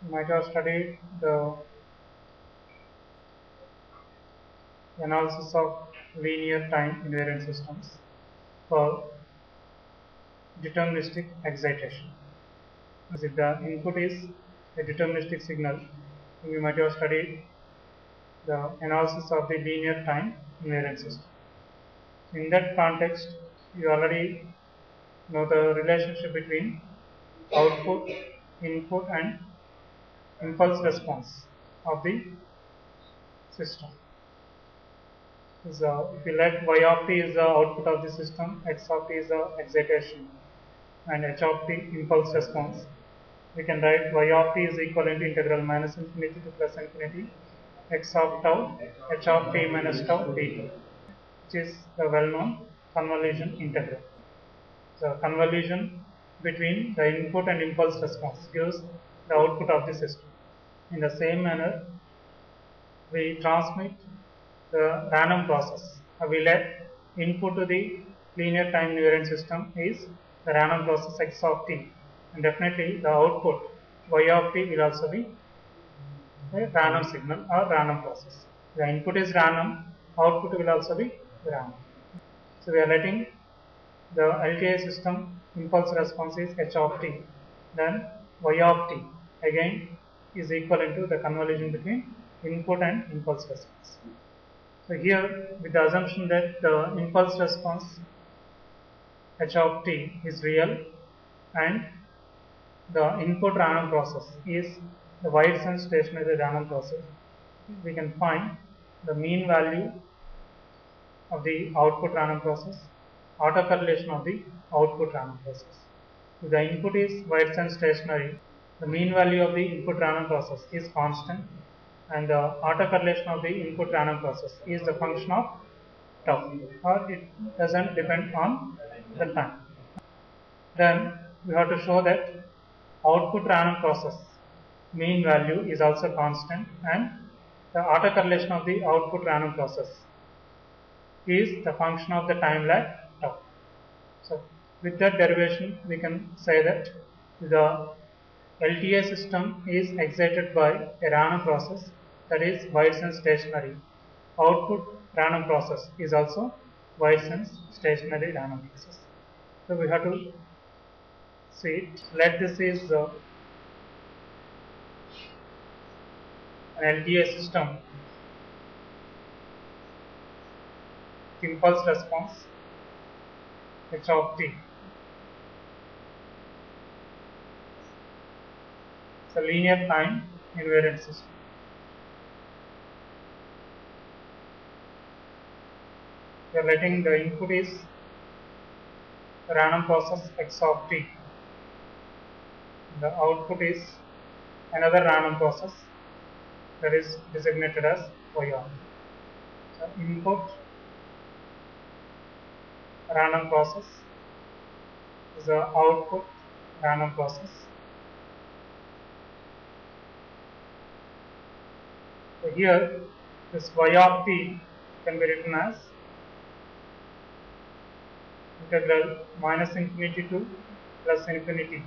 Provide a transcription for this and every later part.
You might have studied the analysis of linear time invariant systems for deterministic excitation. As if the input is a deterministic signal, you might have studied the analysis of the linear time invariant system. In that context, you already know the relationship between output, input, and impulse response of the system. So, if you let y of t is the output of the system, x of t is the excitation, and h of t impulse response, we can write y of t is equivalent to integral minus infinity to plus infinity x of tau h of t minus tau dt, which is the well-known convolution integral. The convolution between the input and impulse response gives the output of the system. In the same manner, we transmit the random process. We let input to the linear time invariant system is the random process x of t, and definitely the output y of t will also be a random signal or random process. The input is random, output will also be random. So we are letting the LTI system impulse response is h of t, then y of t again is equivalent to the convolution between input and impulse response. So here, with the assumption that the impulse response h of t is real and the input random process is the wide sense stationary random process, we can find the mean value of the output random process, autocorrelation of the output random process. If the input is wide sense stationary, the mean value of the input random process is constant, and the autocorrelation of the input random process is the function of tau, or it doesn't depend on the time. Then we have to show that output random process mean value is also constant, and the autocorrelation of the output random process is the function of the time lag tau. So with that derivation, we can say that the LTI system is excited by a random process that is wide sense stationary. Output random process is also wide sense stationary random process. So we have to see it. Let this is an LTI system impulse response h of t. It's a linear time invariant system. We are letting the input is the random process x of t. The output is another random process that is designated as y of t. So input random process is the output random process. So here this y of t can be written as integral minus infinity to plus infinity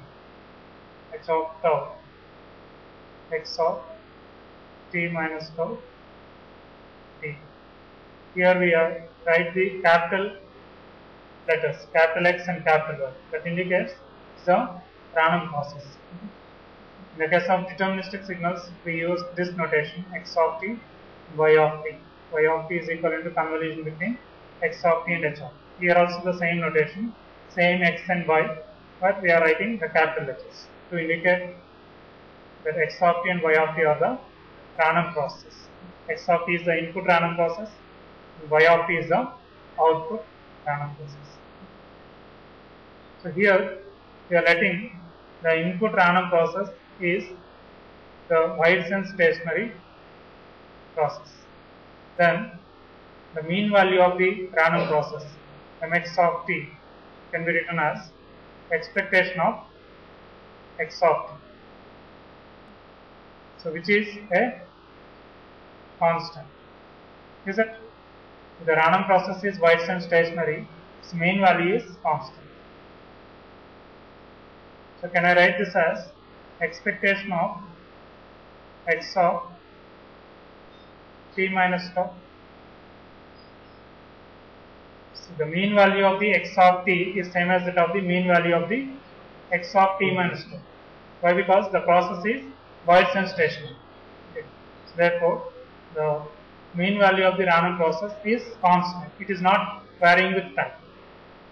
h of tau x of t minus tau t. Here we are write the capital letters, capital X and capital Y, that indicates the random process. In the case of deterministic signals, we use this notation x of t, y of t. Y of t is equivalent to convolution between x of t and h of t. Here also the same notation, same x and y, but we are writing the capital letters to indicate that x of t and y of t are the random process. X of t is the input random process, and y of t is the output random process. So here we are letting the input random process is the wide sense stationary process. Then the mean value of the random process mx of t can be written as expectation of x of t. So which is a constant. Is it? If the random process is wide sense stationary, its mean value is constant. So can I write this as expectation of x of t minus tau. So the mean value of the x of t is same as that of the mean value of the x of t minus tau. Why? Because the process is void and stationary. Okay. So therefore, the mean value of the random process is constant. It is not varying with time.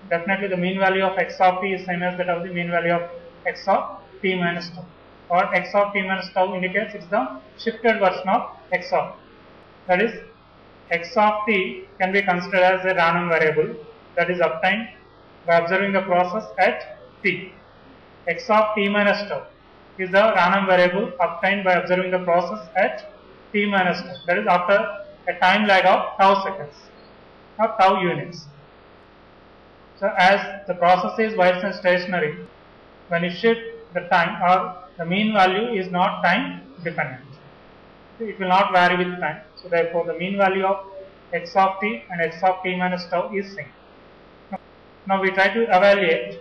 Definitely the mean value of x of t is same as that of the mean value of x of t minus tau. Or x of t minus tau indicates it's the shifted version of x of t. That is, x of t can be considered as a random variable that is obtained by observing the process at t. X of t minus tau is the random variable obtained by observing the process at t minus tau. That is after a time lag of tau seconds or tau units. So as the process is void and stationary, when you shift the time, or the mean value is not time dependent. It will not vary with time. So therefore the mean value of x of t and x of t minus tau is same. Now we try to evaluate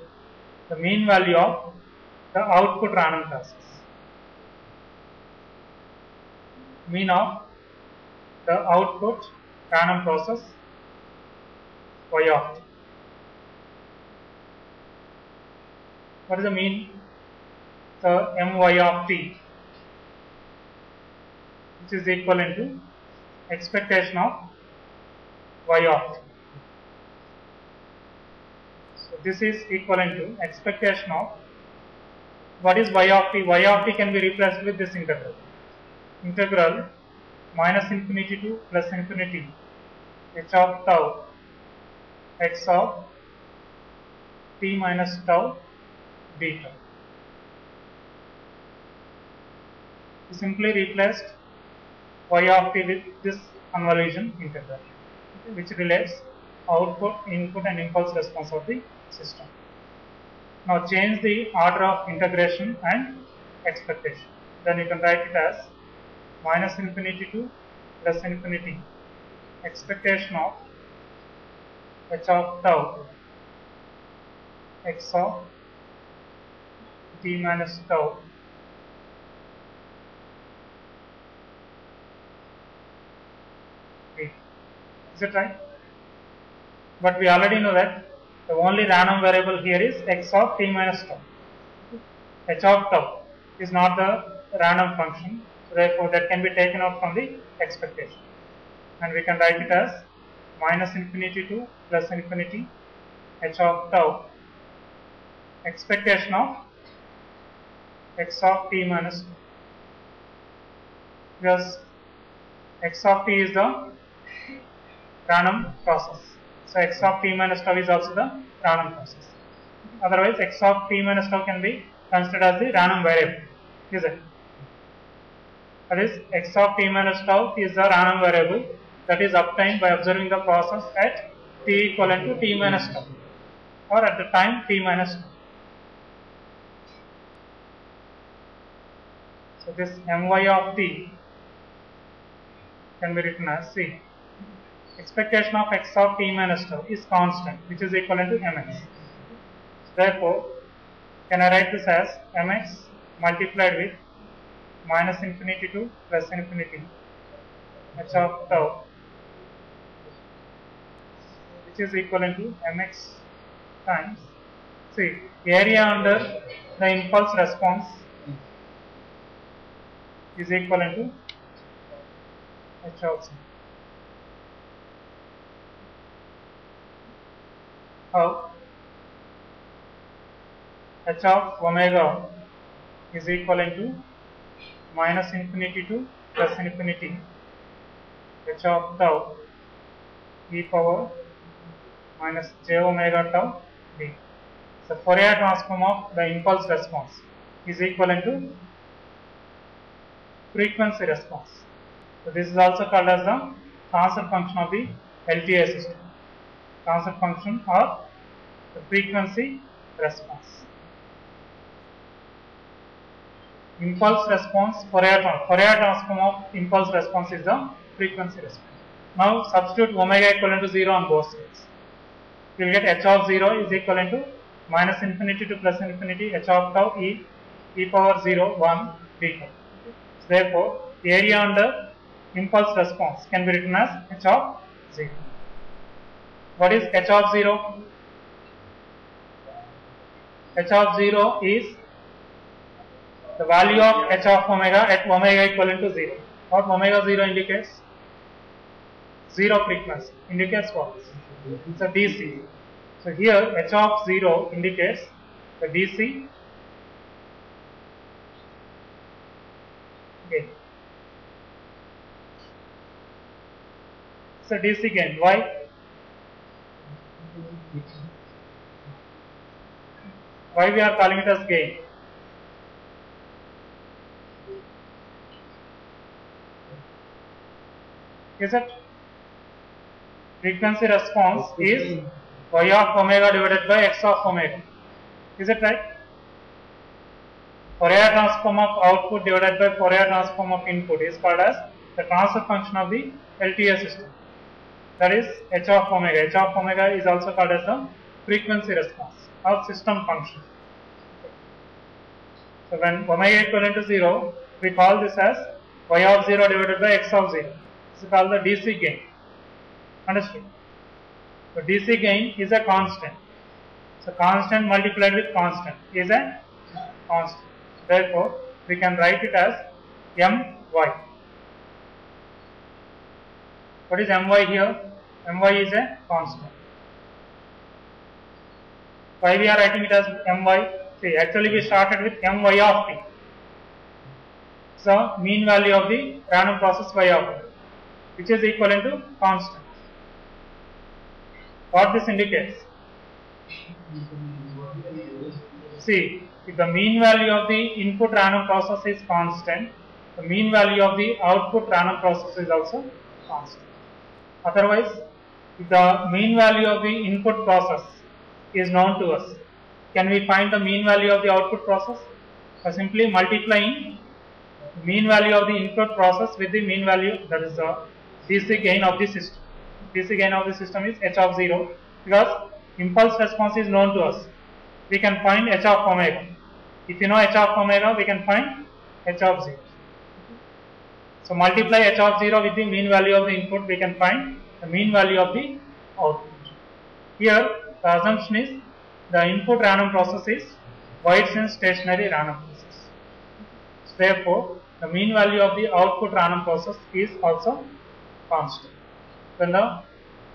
the mean value of the output random process. Mean of the output random process y of t. What is the mean? The my of t, which is equivalent to expectation of y of t. So this is equivalent to expectation of, what is y of t? Y of t can be replaced with this integral. Integral minus infinity to plus infinity h of tau x of t minus tau d tau. We simply replaced y of t with this convolution integral, which relates output, input and impulse response of the system. Now change the order of integration and expectation. Then you can write it as minus infinity to plus infinity expectation of h of tau x of t minus tau d. Is it right? But we already know that the only random variable here is x of t minus tau. H of tau is not the random function, so therefore that can be taken out from the expectation, and we can write it as minus infinity to plus infinity h of tau expectation of x of t minus tau, because x of t is the random process. So x of t minus tau is also the random process. Otherwise x of t minus tau can be considered as the random variable, is it? That is, x of t minus tau is the random variable that is obtained by observing the process at t equivalent to t minus tau, or at the time t minus tau. So this my of t can be written as, see, expectation of x of t minus tau is constant, which is equivalent to mx. Therefore, can I write this as mx multiplied with minus infinity to plus infinity h of tau, which is equivalent to mx times, see, area under the impulse response is equivalent to h of c. How? H of omega is equivalent to minus infinity to plus infinity h of tau e power minus j omega tau d. So Fourier transform of the impulse response is equivalent to frequency response. So this is also called as the transfer function of the LTI system. Transfer function or the frequency response. Impulse response, Fourier transform of impulse response is the frequency response. Now substitute omega equivalent to 0 on both sides. You will get h of 0 is equivalent to minus infinity to plus infinity h of tau e power 0 1 d tau. Therefore, The area under impulse response can be written as h of 0. What is h of 0? H of 0 is the value of h of omega at omega equivalent to 0. What omega 0 indicates? Zero frequency indicates what? It's a DC. So here h of 0 indicates the DC gain. It's a DC gain. Why? Why we are calling it as gain? Is it? Frequency response is y of omega divided by x of omega. Is it right? Fourier transform of output divided by Fourier transform of input is called as the transfer function of the LTI system. That is h of omega. H of omega is also called as the frequency response of system function. So when omega equivalent to 0, we call this as y of 0 divided by x of 0. This is called the DC gain. Understood? So DC gain is a constant. So constant multiplied with constant is a constant. Therefore, we can write it as my. What is my here? My is a constant. Why we are writing it as my? See, actually we started with my of t. So mean value of the random process y of t, which is equivalent to constant. What this indicates? See, if the mean value of the input random process is constant, the mean value of the output random process is also constant. Otherwise, if the mean value of the input process is known to us, can we find the mean value of the output process? By simply multiplying the mean value of the input process with the mean value, that is the DC gain of the system. DC gain of the system is h of 0, because impulse response is known to us. We can find h of omega. If you know h of omega, we can find h of 0. So multiply h of 0 with the mean value of the input, we can find the mean value of the output. Here the assumption is the input random process is wide sense stationary random process. So therefore, the mean value of the output random process is also constant when the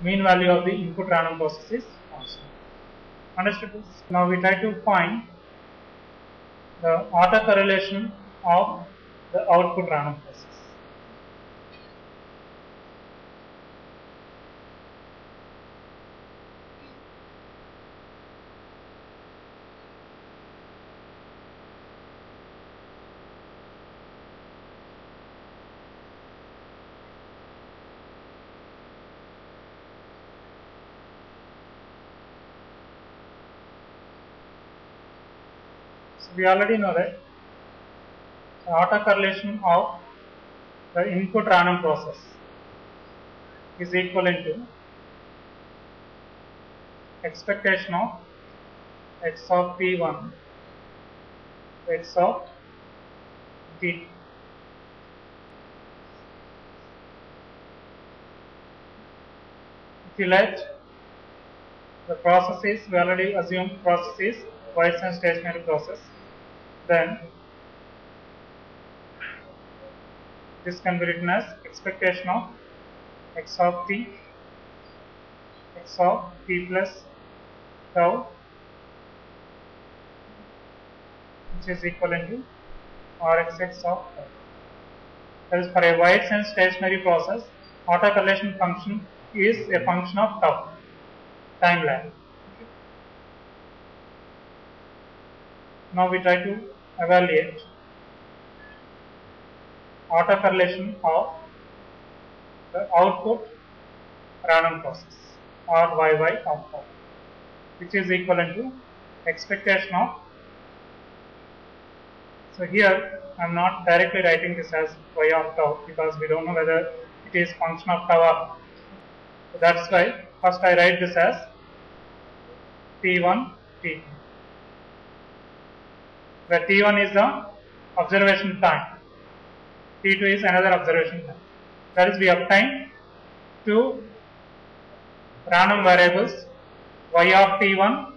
mean value of the input random process is constant. Understood this? Now we try to find the autocorrelation of the output random process. We already know that the autocorrelation of the input random process is equivalent to expectation of x of p1 x of p2. If you let the process is, we already assume process is wide sense stationary process, then this can be written as expectation of x of t, x of t plus tau, which is equivalent to Rxx of tau. That is, for a wide sense stationary process, autocorrelation function is a function of tau, time lag. Now we try to evaluate autocorrelation of the output random process or YY of tau, which is equivalent to expectation of. So here I am not directly writing this as y of tau because we don't know whether it is function of tau or not. So that's why first I write this as T1 T2, where T1 is the observation time, T2 is another observation time. That is, we obtain two random variables y of t1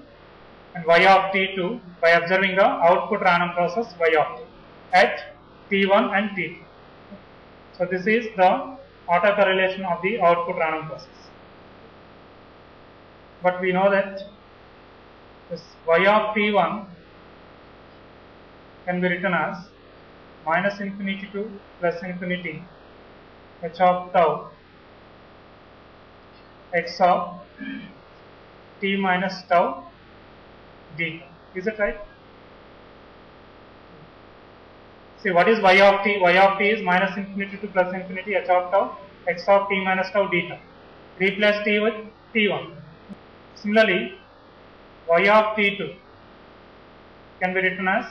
and y of t2 by observing the output random process y of t at t1 and t2. So this is the autocorrelation of the output random process. But we know that this y of t1 can be written as minus infinity to plus infinity h of tau x of t minus tau d. Is it right? See, what is y of t? Y of t is minus infinity to plus infinity h of tau x of t minus tau d tau. Replace t with t1. Similarly, y of t2 can be written as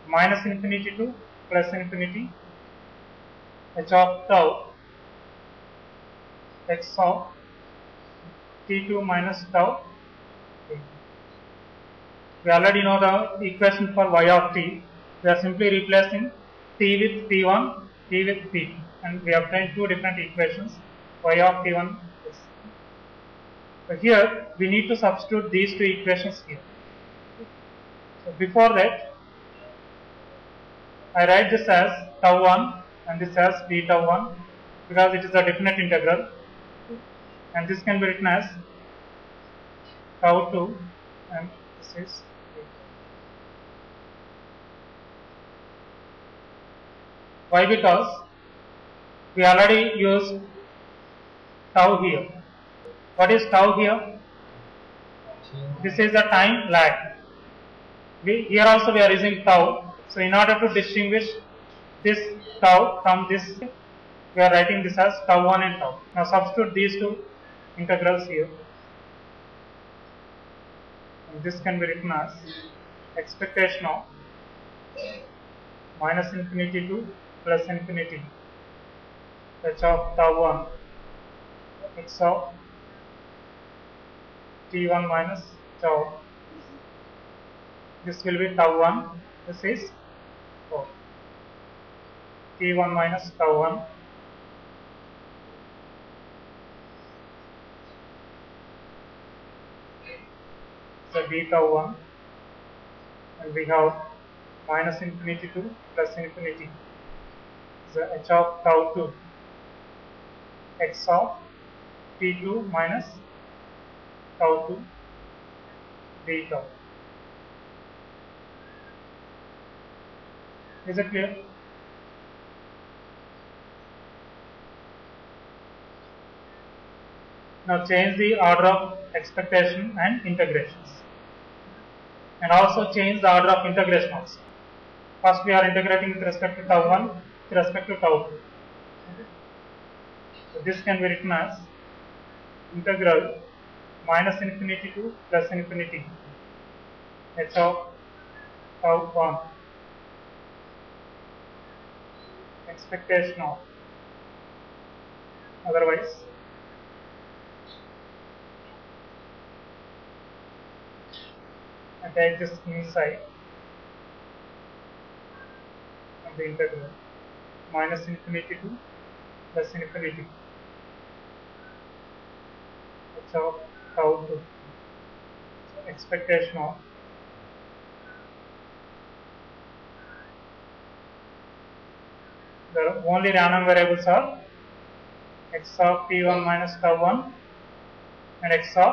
minus infinity to plus infinity h of tau x of t2 minus tau. We already know the equation for y of t. We are simply replacing t with t1, t with t2, and we obtain two different equations. Y of t1 is. So here we need to substitute these two equations here. So before that, I write this as tau 1 and this as d tau 1 because it is a definite integral, and this can be written as tau 2 and this is. Why? Because we already used tau here. What is tau here? This is the time lag. Here also we are using tau. So in order to distinguish this tau from this, we are writing this as tau 1 and tau. Now substitute these two integrals here. And this can be written as expectation of minus infinity to plus infinity h of tau 1 x of t1 minus tau. This will be tau 1. This is t1 minus tau 1. So d tau 1, and we have minus infinity to plus infinity. So h of tau 2 x of t2 minus tau 2 d tau. Is it clear? Now change the order of expectation and integrations, and also change the order of integration also. First we are integrating with respect to tau 1 with respect to tau 2. So this can be written as integral minus infinity to plus infinity h of tau 1 expectation of, otherwise I take this inside of the integral minus infinity to plus infinity h of tau 2 expectation of the only random variables are x of t1 minus tau 1 and x of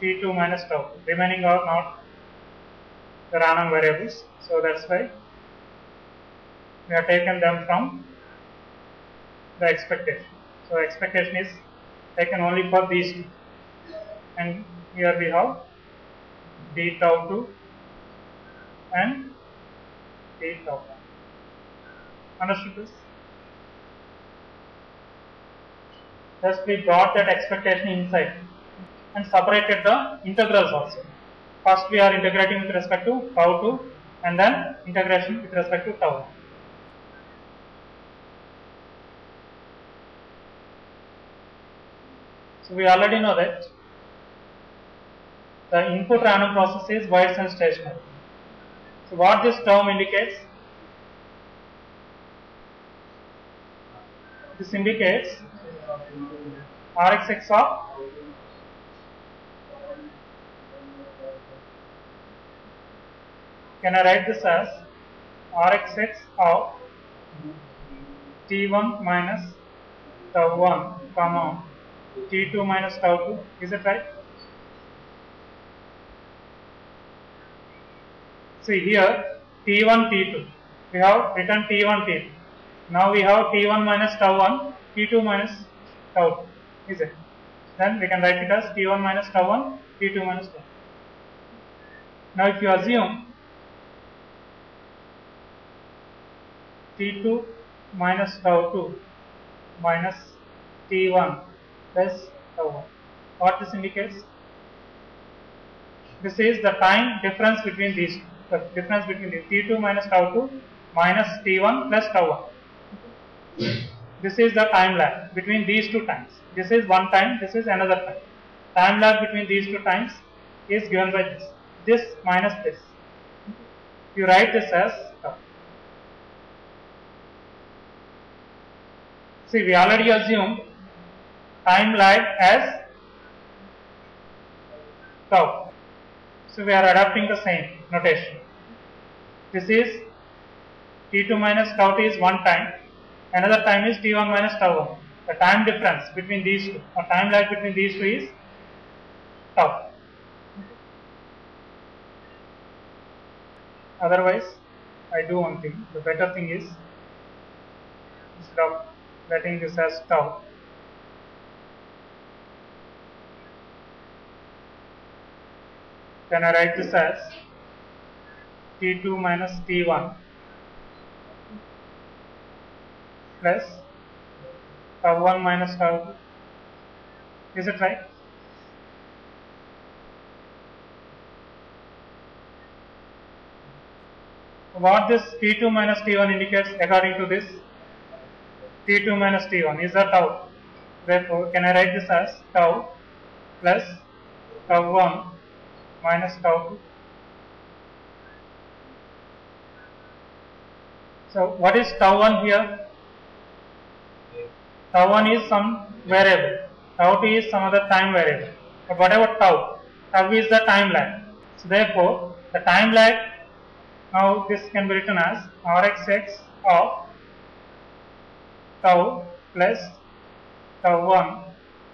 t2 minus tau. Remaining are not the random variables, so that's why we have taken them from the expectation. So expectation is taken only for these two, and here we have d tau 2 and d tau 1. Understood this? Thus we brought that expectation inside and separated the integrals also. First we are integrating with respect to tau 2 and then integration with respect to tau 1. So we already know that the input random process is White's and stationary. So what this term indicates? This indicates Rxx of can I write this as Rxx of T1 minus tau 1 comma T2 minus tau 2, is it right? See here T1 T2, we have written T1 T2, now we have T1 minus tau 1, T2 minus tau 2, is it? Then we can write it as T1 minus tau 1, T2 minus tau 2. Now if you assume T2 minus tau 2 minus T1 plus tau 1, what this indicates? This is the time difference between these two. The difference between the T2 minus tau 2 minus T1 plus tau 1. This is the time lag between these two times. This is one time, this is another time. Time lag between these two times is given by this minus this. You write this as tau. See, we already assumed time lag as tau. So we are adopting the same notation. This is T2 minus tau 2 is one time, another time is T1 minus tau 1. The time difference between these two, or time lag between these two is tau. Otherwise, I do one thing. The better thing is, instead of letting this as tau, can I write this as T2 minus T1 plus tau 1 minus tau 2. Is it right? What this T2 minus T1 indicates according to this? T2 minus T1 is the tau. Therefore, can I write this as tau plus tau 1 minus tau 2. So what is tau 1 here? Tau 1 is some variable, tau 2 is some other time variable. But whatever tau is the time lag. So therefore, the time lag, now this can be written as Rxx of tau plus tau 1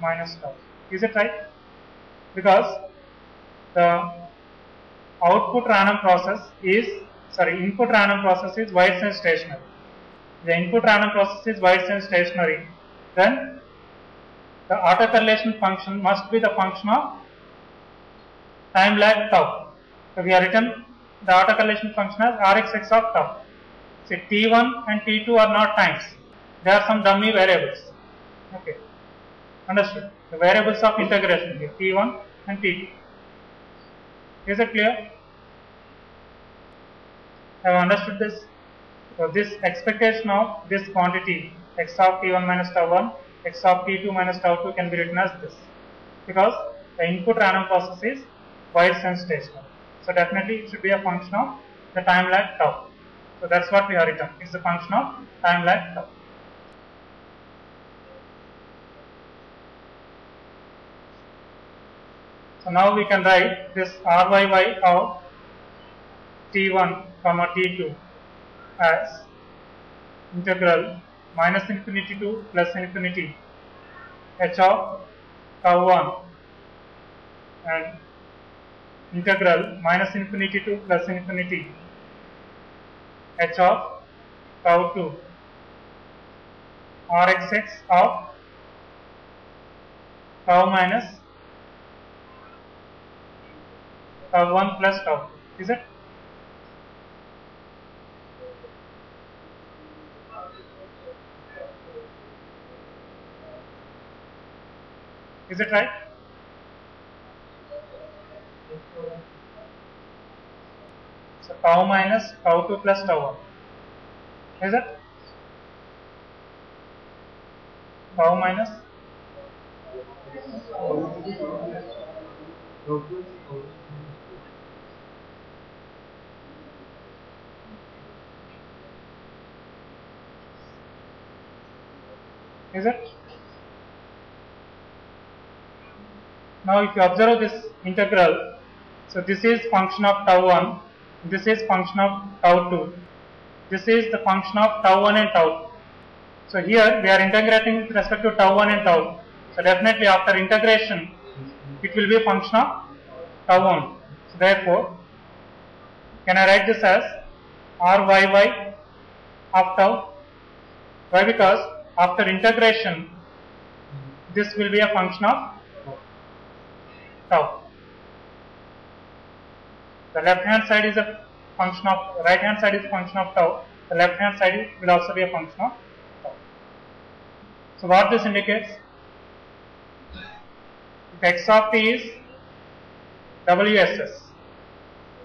minus tau. Is it right? Because the input random process is Whiteson stationary. The input random process is Whiteson stationary. Then the autocorrelation function must be the function of time lag tau. So we have written the autocorrelation function as Rxx of tau. See, T1 and T2 are not times. They are some dummy variables. Okay. Understood? The variables of integration here, T1 and T2. Is it clear? Have you understood this? So this expectation of this quantity x of T1 minus tau 1, x of T2 minus tau 2 can be written as this, because the input random process is Whiteson stationary. So definitely it should be a function of the time lag tau. So that's what we have written. It's a function of time lag tau. So now we can write this Ryy of T1 comma T2 as integral minus infinity to plus infinity h of tau 1 and integral minus infinity to plus infinity h of tau 2 Rxx of tau minus tau 1 plus tau 2. Is it? Is it right? So tau minus tau 2 plus tau 1. Is it? Tau minus Is it? Now if you observe this integral, so this is function of tau 1, this is function of tau 2, this is the function of tau 1 and tau 2. So here we are integrating with respect to tau 1 and tau 2. So definitely after integration it will be a function of tau 1. So therefore, can I write this as ryy of tau? Why? Because after integration this will be a function of tau. The left hand side is a function of, right hand side is a function of tau. The left hand side will also be a function of tau. So what this indicates? If x of t is WSS,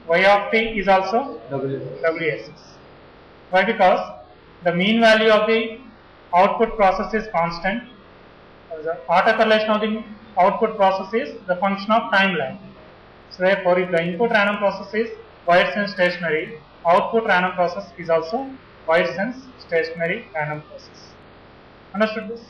y of t is also WSS. Why? Because the mean value of the output process is constant. The autocorrelation of the output process is the function of time lag. So therefore, if the input random process is wide sense stationary, output random process is also wide sense stationary random process. Understood this?